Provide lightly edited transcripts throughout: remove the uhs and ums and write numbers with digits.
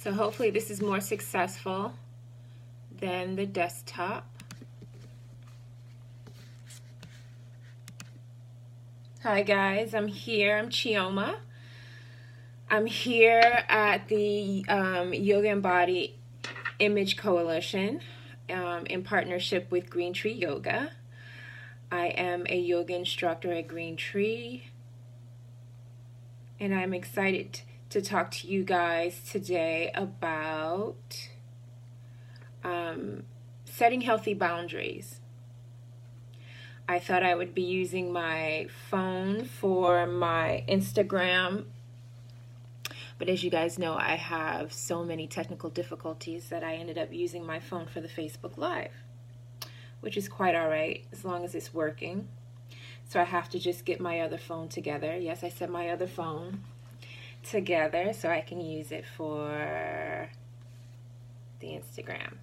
So hopefully this is more successful than the desktop. Hi guys, I'm here. I'm Chioma. I'm here at the Yoga and Body Image Coalition in partnership with Green Tree Yoga. I am a yoga instructor at Green Tree, and I'm excited to talk to you guys today about setting healthy boundaries. I thought I would be using my phone for my Instagram, but as you guys know, I have so many technical difficulties that I ended up using my phone for the Facebook Live, which is quite all right as long as it's working. So I have to just get my other phone together. Yes, I said my other phone together so I can use it for the Instagram.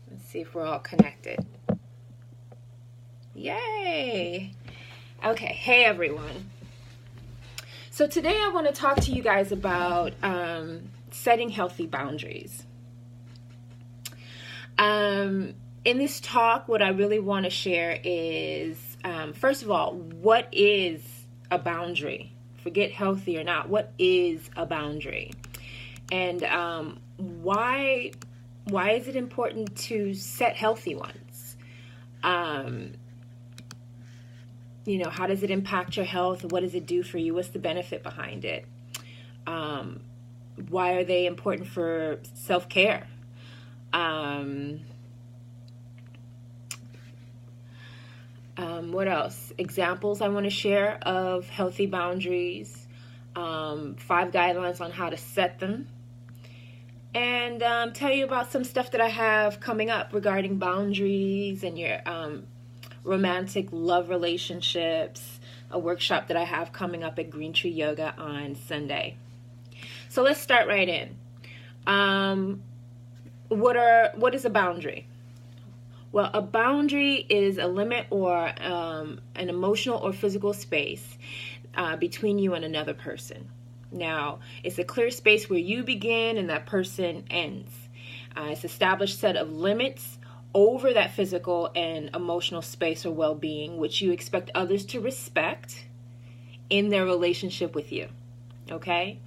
Let's see if we're all connected. Yay! Okay, hey everyone. So today I want to talk to you guys about setting healthy boundaries. In this talk, what I really want to share is, first of all, what is a boundary? Forget healthy or not. What is a boundary? And why is it important to set healthy ones? How does it impact your health? What does it do for you? What's the benefit behind it? Why are they important for self-care? What else? Examples I want to share of healthy boundaries, 5 guidelines on how to set them, and tell you about some stuff that I have coming up regarding boundaries and your romantic love relationships, a workshop that I have coming up at Green Tree Yoga on Sunday. So let's start right in. What is a boundary? Well, a boundary is a limit or an emotional or physical space between you and another person. Now, it's a clear space where you begin and that person ends. It's an established set of limits over that physical and emotional space or well-being, which you expect others to respect in their relationship with you. Okay?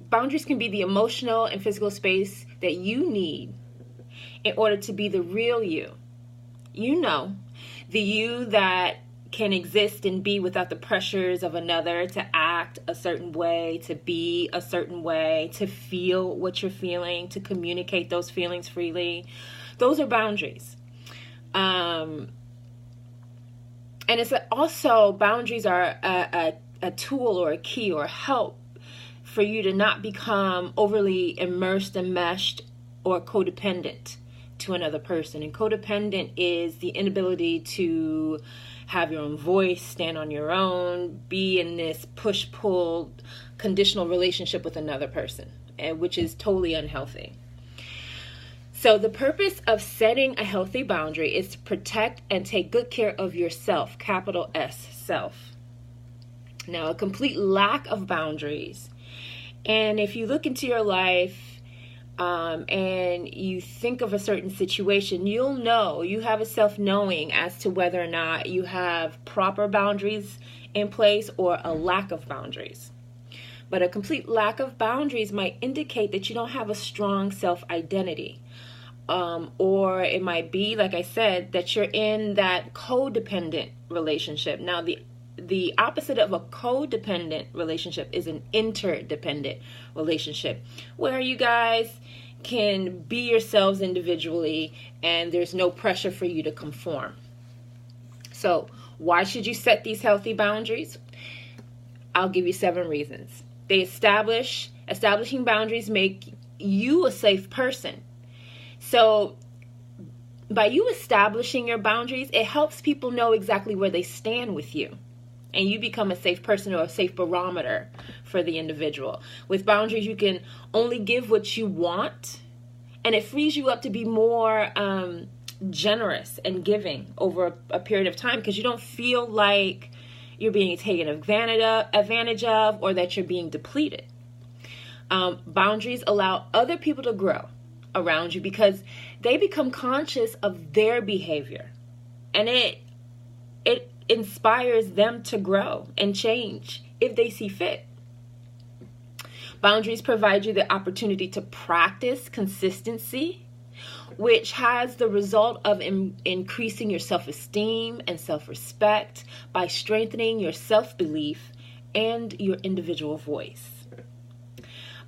Boundaries can be the emotional and physical space that you need in order to be the real you. You know, the you that can exist and be without the pressures of another, to act a certain way, to be a certain way, to feel what you're feeling, to communicate those feelings freely. Those are boundaries. And it's also, boundaries are a tool or a key or help for you to not become overly immersed, enmeshed, or codependent to another person. And codependent is the inability to have your own voice, stand on your own, be in this push-pull conditional relationship with another person, which is totally unhealthy. So the purpose of setting a healthy boundary is to protect and take good care of yourself, capital S, self. Now, a complete lack of boundaries, and if you look into your life and you think of a certain situation, you'll know, you have a self-knowing as to whether or not you have proper boundaries in place or a lack of boundaries. But a complete lack of boundaries might indicate that you don't have a strong self-identity. Or it might be, like I said, that you're in that codependent relationship. Now, the opposite of a codependent relationship is an interdependent relationship, where you guys can be yourselves individually and there's no pressure for you to conform. So why should you set these healthy boundaries? I'll give you 7 reasons. Establishing boundaries make you a safe person. So by you establishing your boundaries, it helps people know exactly where they stand with you. And you become a safe person or a safe barometer for the individual. With boundaries, you can only give what you want, and it frees you up to be more generous and giving over a period of time, because you don't feel like you're being taken advantage of, or that you're being depleted. Boundaries allow other people to grow around you because they become conscious of their behavior, and it inspires them to grow and change if they see fit. Boundaries provide you the opportunity to practice consistency, which has the result of increasing your self-esteem and self-respect by strengthening your self-belief and your individual voice.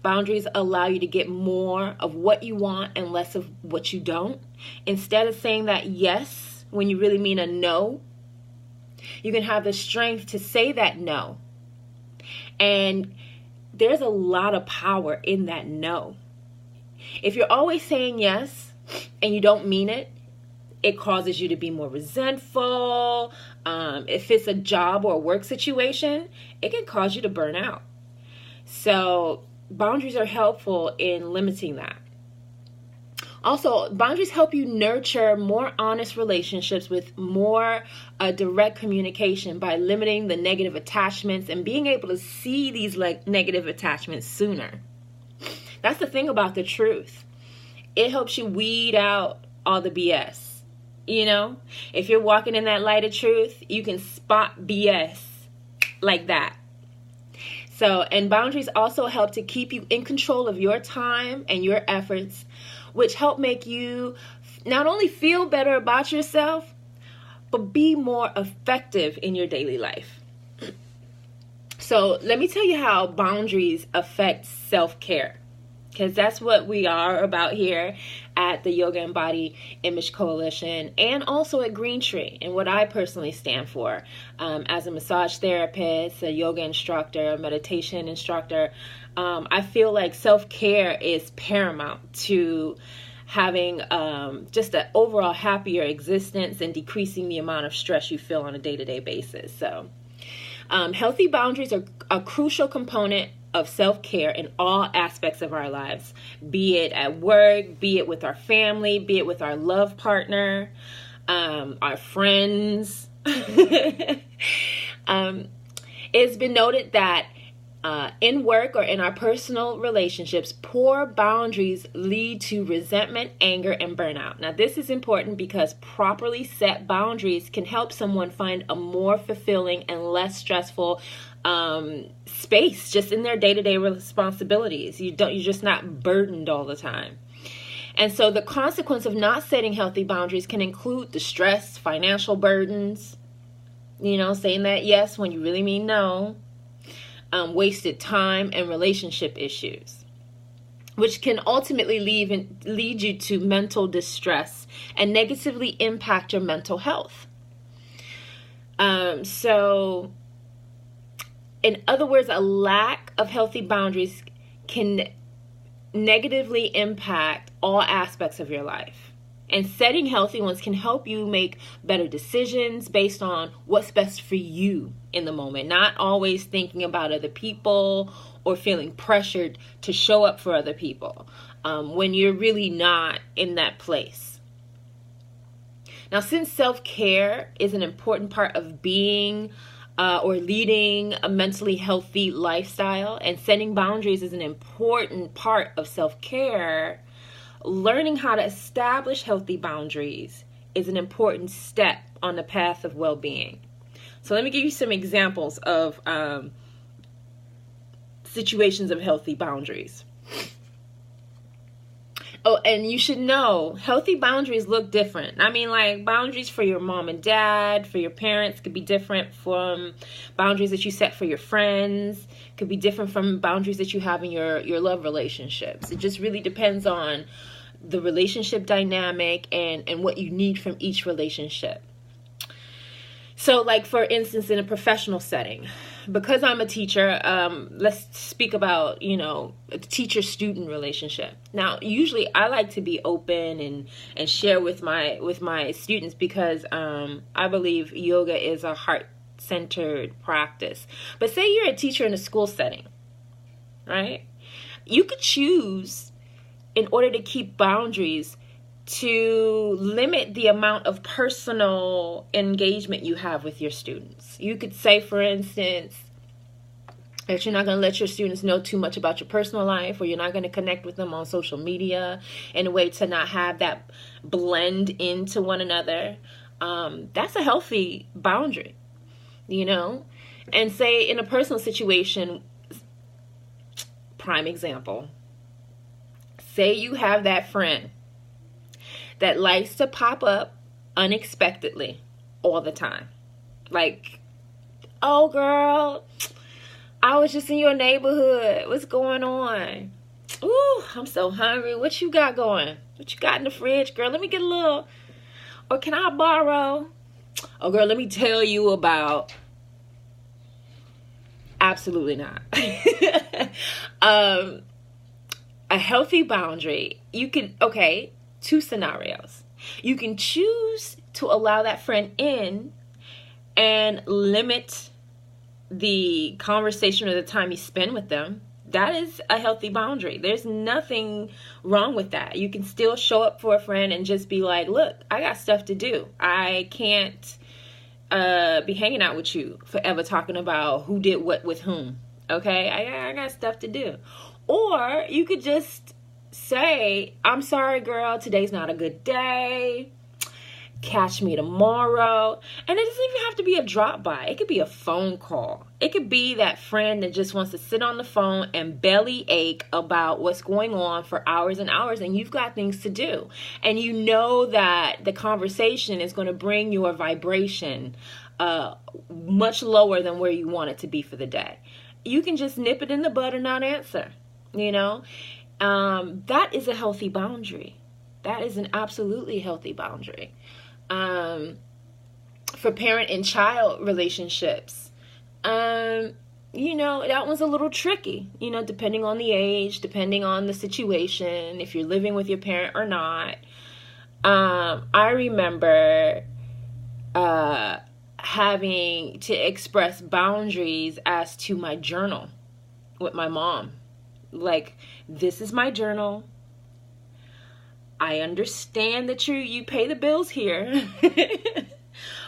Boundaries allow you to get more of what you want and less of what you don't. Instead of saying that yes when you really mean a no, you can have the strength to say that no. And there's a lot of power in that no. If you're always saying yes and you don't mean it, it causes you to be more resentful. If it's a job or a work situation, it can cause you to burn out. So boundaries are helpful in limiting that. Also, boundaries help you nurture more honest relationships with more direct communication by limiting the negative attachments and being able to see these negative attachments sooner. That's the thing about the truth. It helps you weed out all the BS. You know, if you're walking in that light of truth, you can spot BS like that. So, and boundaries also help to keep you in control of your time and your efforts, which help make you not only feel better about yourself, but be more effective in your daily life. So let me tell you how boundaries affect self-care, because that's what we are about here at the Yoga and Body Image Coalition, and also at Green Tree, and what I personally stand for as a massage therapist, a yoga instructor, a meditation instructor. I feel like self-care is paramount to having just an overall happier existence and decreasing the amount of stress you feel on a day-to-day basis. So healthy boundaries are a crucial component of self-care in all aspects of our lives, be it at work, be it with our family, be it with our love partner, our friends. It's been noted that in work or in our personal relationships, poor boundaries lead to resentment, anger, and burnout. Now, this is important because properly set boundaries can help someone find a more fulfilling and less stressful space just in their day-to-day responsibilities. You're just not burdened all the time. And so the consequence of not setting healthy boundaries can include the stress, financial burdens, saying that yes when you really mean no, wasted time, and relationship issues, which can ultimately lead you to mental distress and negatively impact your mental health. So in other words, a lack of healthy boundaries can negatively impact all aspects of your life. And setting healthy ones can help you make better decisions based on what's best for you in the moment, not always thinking about other people or feeling pressured to show up for other people when you're really not in that place. Now, since self-care is an important part of being or leading a mentally healthy lifestyle, and setting boundaries is an important part of self-care, learning how to establish healthy boundaries is an important step on the path of well-being. So let me give you some examples of situations of healthy boundaries. Oh, and you should know, healthy boundaries look different. I mean, like boundaries for your mom and dad, for your parents could be different from boundaries that you set for your friends, could be different from boundaries that you have in your love relationships. It just really depends on the relationship dynamic and what you need from each relationship. So like, for instance, in a professional setting, because I'm a teacher, let's speak about, a teacher-student relationship. Now, usually I like to be open and share with my students because I believe yoga is a heart-centered practice. But say you're a teacher in a school setting, right? You could choose, in order to keep boundaries, to limit the amount of personal engagement you have with your students. You could say, for instance, that you're not going to let your students know too much about your personal life, or you're not going to connect with them on social media in a way to not have that blend into one another. That's a healthy boundary, you know? And say in a personal situation, prime example, say you have that friend that likes to pop up unexpectedly all the time. Like, oh girl, I was just in your neighborhood. What's going on? Ooh, I'm so hungry. What you got going? What you got in the fridge, girl? Let me get a little. Or can I borrow? Oh, girl, let me tell you about. Absolutely not. A healthy boundary. You can, okay, two scenarios. You can choose to allow that friend in and limit the conversation or the time you spend with them. That is a healthy boundary. There's nothing wrong with that. You can still show up for a friend and just be like, look, I got stuff to do. I can't be hanging out with you forever talking about who did what with whom. Okay, I got stuff to do. Or you could just say, I'm sorry, girl, today's not a good day. Catch me tomorrow. And it doesn't even have to be a drop by. It could be a phone call. It could be that friend that just wants to sit on the phone and belly ache about what's going on for hours and hours, and you've got things to do. And you know that the conversation is going to bring your vibration much lower than where you want it to be for the day. You can just nip it in the bud and not answer, you know. That is a healthy boundary. That is an absolutely healthy boundary. For parent and child relationships, you know, that one's a little tricky, you know, depending on the age, depending on the situation, if you're living with your parent or not. I remember having to express boundaries as to my journal with my mom. Like, this is my journal. I understand that you pay the bills here,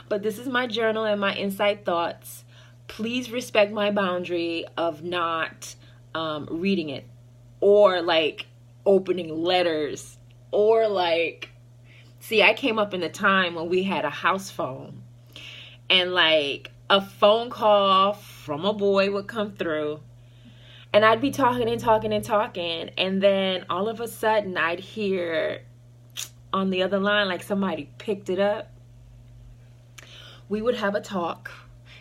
but this is my journal and my inside thoughts. Please respect my boundary of not reading it, or like opening letters, or like, see, I came up in the time when we had a house phone, and like a phone call from a boy would come through, and I'd be talking and talking and talking, and then all of a sudden I'd hear on the other line like somebody picked it up. We would have a talk.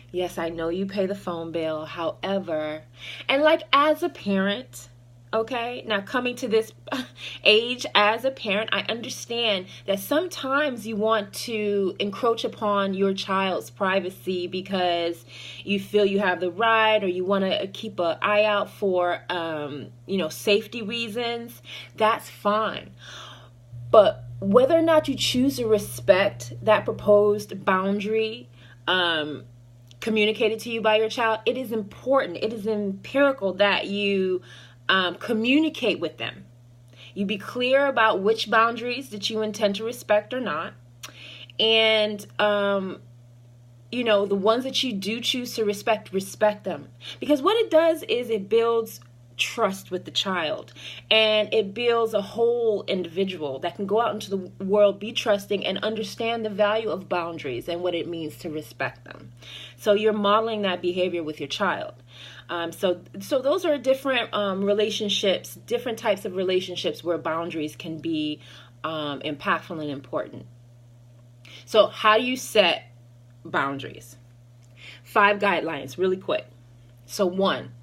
Yes, I know you pay the phone bill. However, and like as a parent, okay, now coming to this age as a parent, I understand that sometimes you want to encroach upon your child's privacy because you feel you have the right, or you want to keep an eye out for, you know, safety reasons. That's fine. But whether or not you choose to respect that proposed boundary, communicated to you by your child, it is important. It is empirical that you communicate with them. You be clear about which boundaries that you intend to respect or not. And, you know, the ones that you do choose to respect them. Because what it does is it builds trust with the child, and it builds a whole individual that can go out into the world, be trusting, and understand the value of boundaries and what it means to respect them. So you're modeling that behavior with your child. So those are different relationships, different types of relationships where boundaries can be impactful and important. So how do you set boundaries? 5 guidelines, really quick. So 1.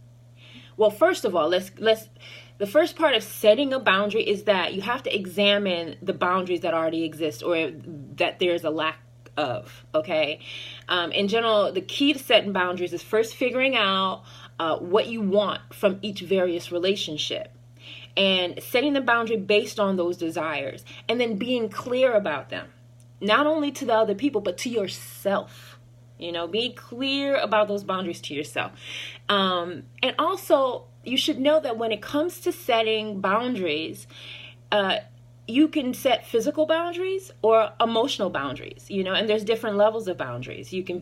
Well, first of all, the first part of setting a boundary is that you have to examine the boundaries that already exist or that there's a lack of, okay? In general, the key to setting boundaries is first figuring out what you want from each various relationship and setting the boundary based on those desires, and then being clear about them, not only to the other people, but to yourself. You know, be clear about those boundaries to yourself. And also, you should know that when it comes to setting boundaries, you can set physical boundaries or emotional boundaries, and there's different levels of boundaries. You can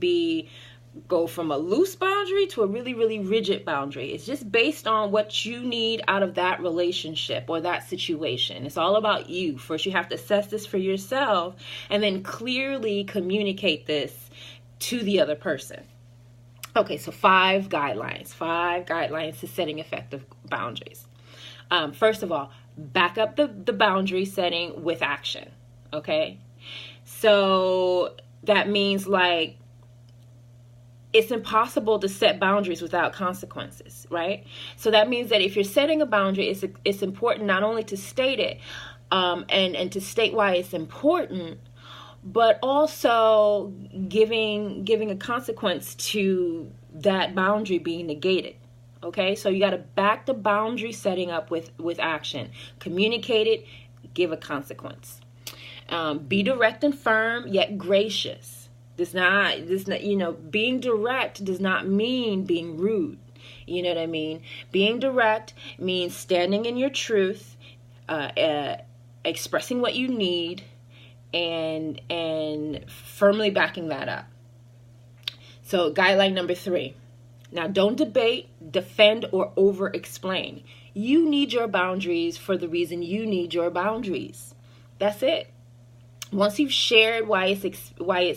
go from a loose boundary to a really, really rigid boundary. It's just based on what you need out of that relationship or that situation. It's all about you. First, you have to assess this for yourself and then clearly communicate this to the other person. Okay, so 5 guidelines to setting effective boundaries. First of all, back up the boundary setting with action. Okay, so that means like, it's impossible to set boundaries without consequences, right? So that means that if you're setting a boundary, it's important not only to state it and to state why it's important, but also giving a consequence to that boundary being negated. Okay, so you got to back the boundary setting up with action. Communicate it, give a consequence. Be direct and firm, yet gracious. Being direct does not mean being rude. You know what I mean? Being direct means standing in your truth, expressing what you need, and firmly backing that up. So guideline number 3. Now, don't debate, defend, or over-explain. You need your boundaries for the reason you need your boundaries. That's it. Once you've shared why it's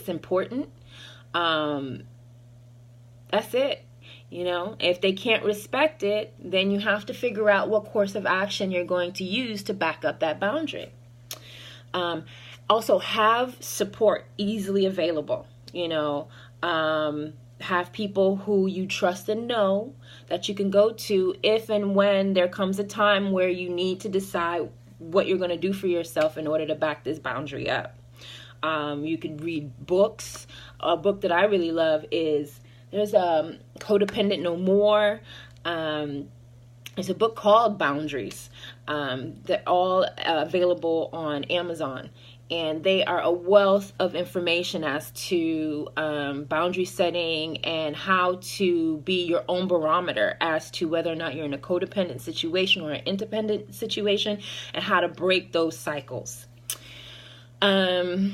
important, that's it. If they can't respect it, then you have to figure out what course of action you're going to use to back up that boundary. Also, have support easily available. Have people who you trust and know that you can go to if and when there comes a time where you need to decide what you're going to do for yourself in order to back this boundary up. You could read books. A book that I really love there's Codependent No More. There's a book called Boundaries. They're all available on Amazon. And they are a wealth of information as to boundary setting and how to be your own barometer as to whether or not you're in a codependent situation or an independent situation, and how to break those cycles. The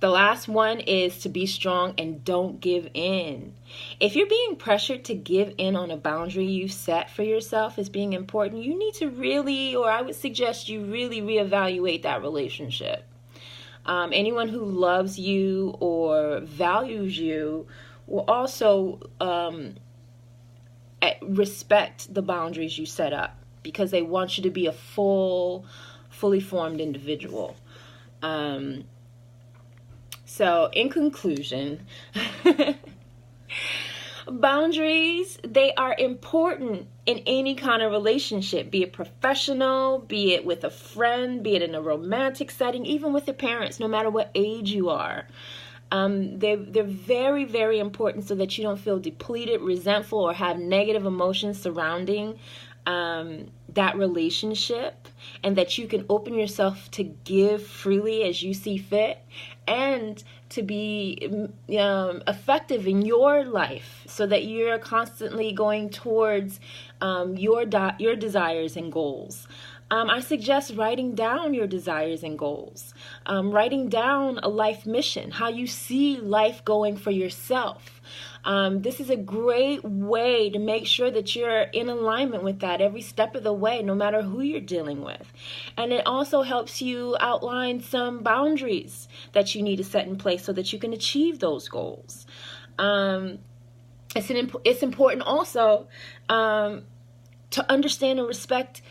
last one is to be strong and don't give in. If you're being pressured to give in on a boundary you set for yourself as being important, you need to really, or I would suggest you really reevaluate that relationship. Anyone who loves you or values you will also respect the boundaries you set up, because they want you to be a fully formed individual. So in conclusion, boundaries, they are important in any kind of relationship, be it professional, be it with a friend, be it in a romantic setting, even with your parents, no matter what age you are. They're very, very important so that you don't feel depleted, resentful, or have negative emotions surrounding that relationship, and that you can open yourself to give freely as you see fit, and to be effective in your life so that you're constantly going towards your desires and goals. I suggest writing down your desires and goals, writing down a life mission, how you see life going for yourself. This is a great way to make sure that you're in alignment with that every step of the way, no matter who you're dealing with. And it also helps you outline some boundaries that you need to set in place so that you can achieve those goals. It's important also to understand and respect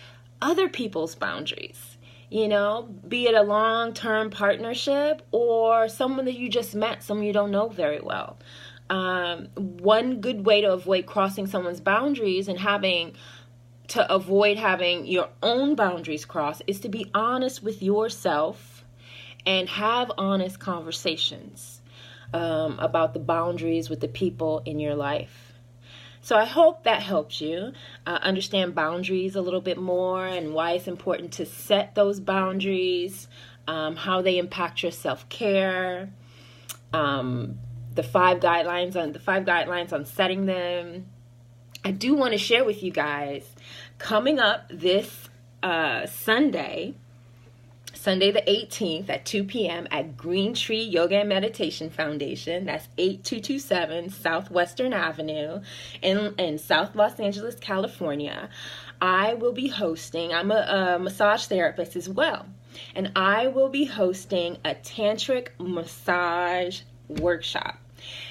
other people's boundaries. Be it a long-term partnership or someone that you just met, someone you don't know very well. One good way to avoid crossing someone's boundaries and avoid having your own boundaries crossed is to be honest with yourself and have honest conversations about the boundaries with the people in your life. So I hope that helps you understand boundaries a little bit more and why it's important to set those boundaries, how they impact your self-care, the 5 guidelines on setting them. I do want to share with you guys, coming up this Sunday, Sunday the 18th at 2 p.m. at Green Tree Yoga and Meditation Foundation. That's 8227 Southwestern Avenue in South Los Angeles, California. I will be hosting, I'm a massage therapist as well, and I will be hosting a tantric massage workshop.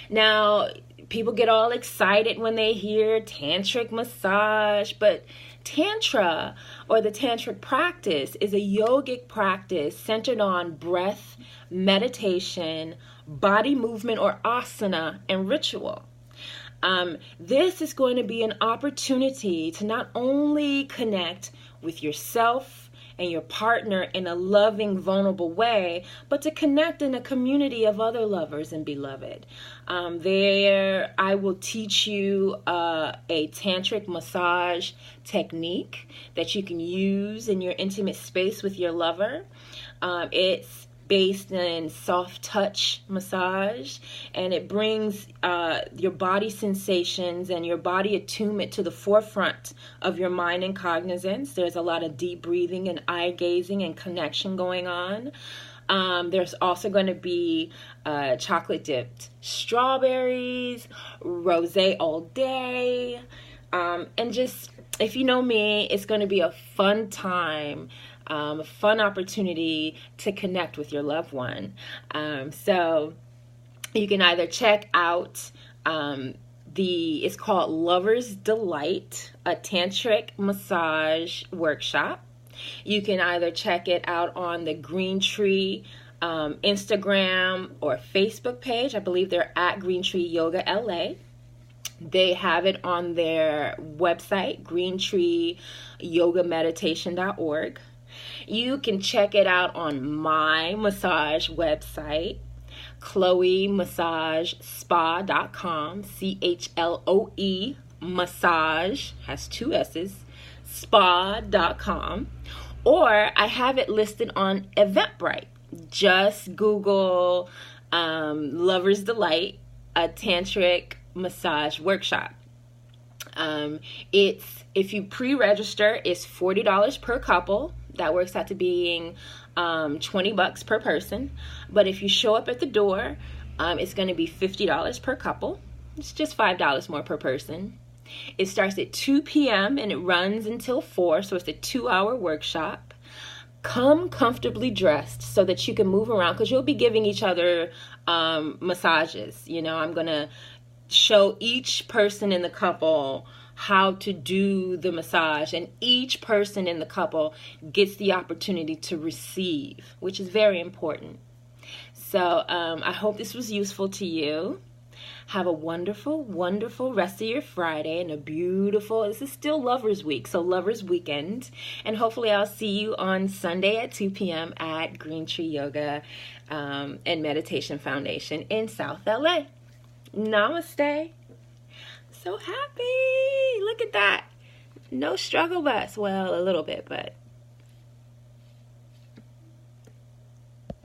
Now, people get all excited when they hear tantric massage, but Tantra, or the tantric practice, is a yogic practice centered on breath, meditation, body movement or asana, and ritual. This is going to be an opportunity to not only connect with yourself and your partner in a loving, vulnerable way, but to connect in a community of other lovers and beloved. There, I will teach you a tantric massage technique that you can use in your intimate space with your lover. It's based in soft touch massage, and it brings your body sensations and your body attunement to the forefront of your mind and cognizance. There's a lot of deep breathing and eye gazing and connection going on. There's also going to be chocolate dipped strawberries, rosé all day, and just, if you know me, it's going to be a fun time. A fun opportunity to connect with your loved one. So you can either check out it's called Lover's Delight, a tantric massage workshop. You can either check it out on the Green Tree Instagram or Facebook page. I believe they're at Green Tree Yoga LA. They have it on their website, greentreeyogameditation.org. You can check it out on my massage website, chloemassagespa.com, CHLOE massage, has 2 S's, spa.com, or I have it listed on Eventbrite. Just Google Lover's Delight, a tantric massage workshop. If you pre-register, it's $40 per couple. That works out to being $20 per person. But if you show up at the door, it's going to be $50 per couple. It's just $5 more per person. It starts at 2 p.m. and it runs until 4, so it's a 2-hour workshop. Come comfortably dressed so that you can move around, because you'll be giving each other massages. You know, I'm going to show each person in the couple how to do the massage, and each person in the couple gets the opportunity to receive, which is very important. So I hope this was useful to you. Have a wonderful, wonderful rest of your Friday, and this is still Lovers Week, so Lovers Weekend. And hopefully I'll see you on Sunday at 2 p.m. at Green Tree Yoga and Meditation Foundation in South LA. Namaste. So happy. Look at that. No struggle bus. Well, a little bit, but